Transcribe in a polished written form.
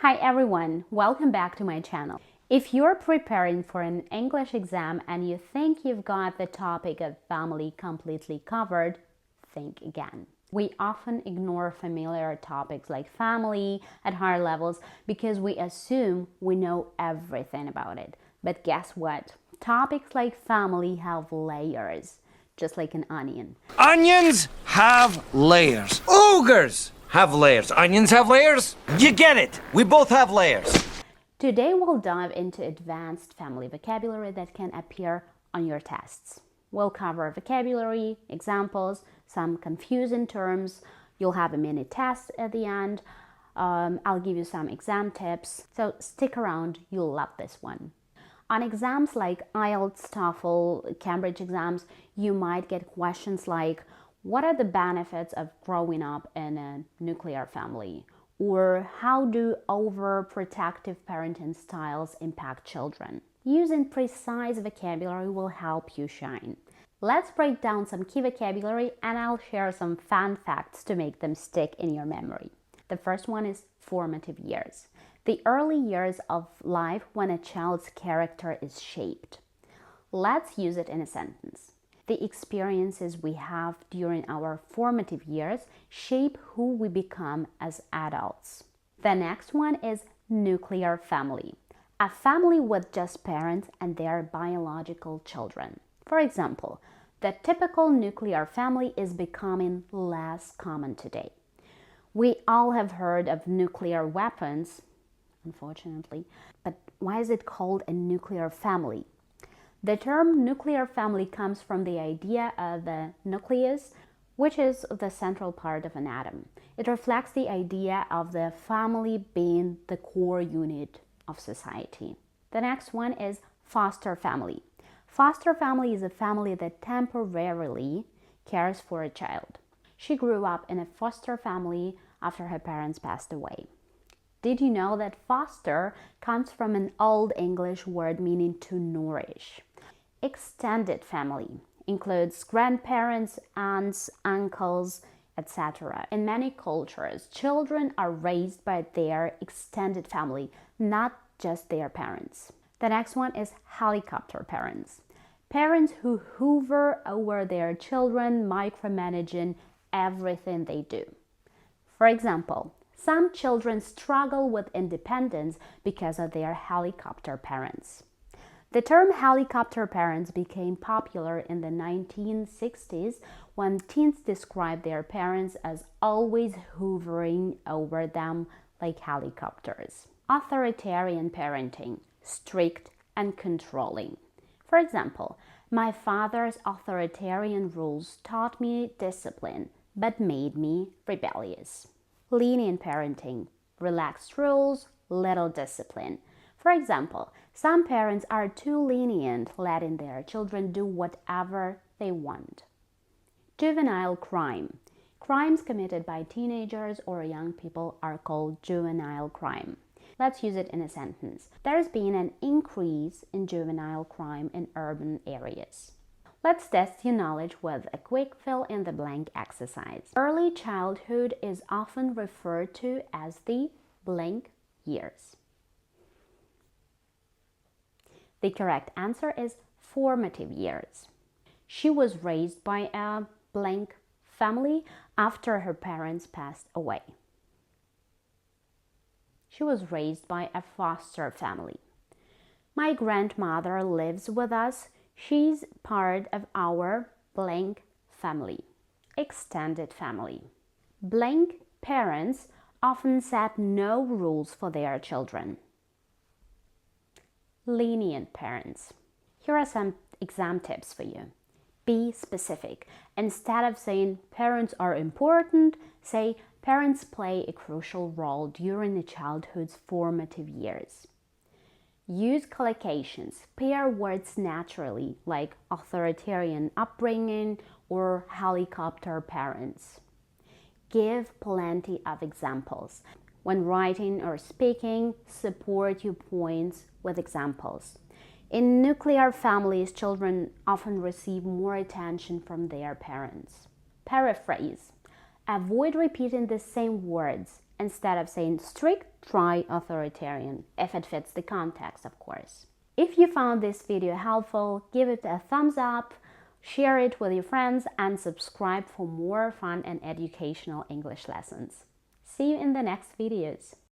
Hi everyone, welcome back to my channel. If you're preparing for an English exam and you think you've got the topic of family completely covered, think again. We often ignore familiar topics like family at higher levels because we assume we know everything about it. But guess what? Topics like family have layers, just like an onion. Onions have layers. Ogres have layers. Onions have layers. You get it. We both have layers. Today we'll dive into advanced family vocabulary that can appear on your tests. We'll cover vocabulary, examples, some confusing terms. You'll have a mini test at the end. I'll give you some exam tips. So stick around, you'll love this one. On exams like EILTS, TOEFL, Cambridge exams, you might get questions like, what are the benefits of growing up in a nuclear family? Or how do overprotective parenting styles impact children? Using precise vocabulary will help you shine. Let's break down some key vocabulary and I'll share some fun facts to make them stick in your memory. The first one is formative years. The early years of life when a child's character is shaped. Let's use it in a sentence. The experiences we have during our formative years shape who we become as adults. The next one is nuclear family. A family with just parents and their biological children. For example, the typical nuclear family is becoming less common today. We all have heard of nuclear weapons, unfortunately, but why is it called a nuclear family? The term nuclear family comes from the idea of the nucleus, which is the central part of an atom. It reflects the idea of the family being the core unit of society. The next one is foster family. Foster family is a family that temporarily cares for a child. She grew up in a foster family after her parents passed away. Did you know that foster comes from an Old English word meaning to nourish? Extended family includes grandparents, aunts, uncles, etc. In many cultures, children are raised by their extended family, not just their parents. The next one is helicopter parents. Parents who hover over their children, micromanaging everything they do. For example, some children struggle with independence because of their helicopter parents. The term helicopter parents became popular in the 1960s when teens described their parents as always hovering over them like helicopters. Authoritarian parenting, strict and controlling. For example, my father's authoritarian rules taught me discipline but made me rebellious. Lenient parenting, relaxed rules, little discipline. For example, some parents are too lenient, letting their children do whatever they want. Juvenile crime. Crimes committed by teenagers or young people are called juvenile crime. Let's use it in a sentence. There's been an increase in juvenile crime in urban areas. Let's test your knowledge with a quick fill-in-the-blank exercise. Early childhood is often referred to as the blank years. The correct answer is formative years. She was raised by a blank family after her parents passed away. She was raised by a foster family. My grandmother lives with us. She's part of our blank family. Extended family. Blank parents often set no rules for their children. Lenient parents. Here are some exam tips for you. Be specific. Instead of saying parents are important, say parents play a crucial role during a childhood's formative years. Use collocations. Pair words naturally, like authoritarian upbringing or helicopter parents. Give plenty of examples. When writing or speaking, support your points with examples. In nuclear families, children often receive more attention from their parents. Paraphrase. Avoid repeating the same words. Instead of saying strict, try authoritarian, if it fits the context, of course. If you found this video helpful, give it a thumbs up, share it with your friends, and subscribe for more fun and educational English lessons. See you in the next videos.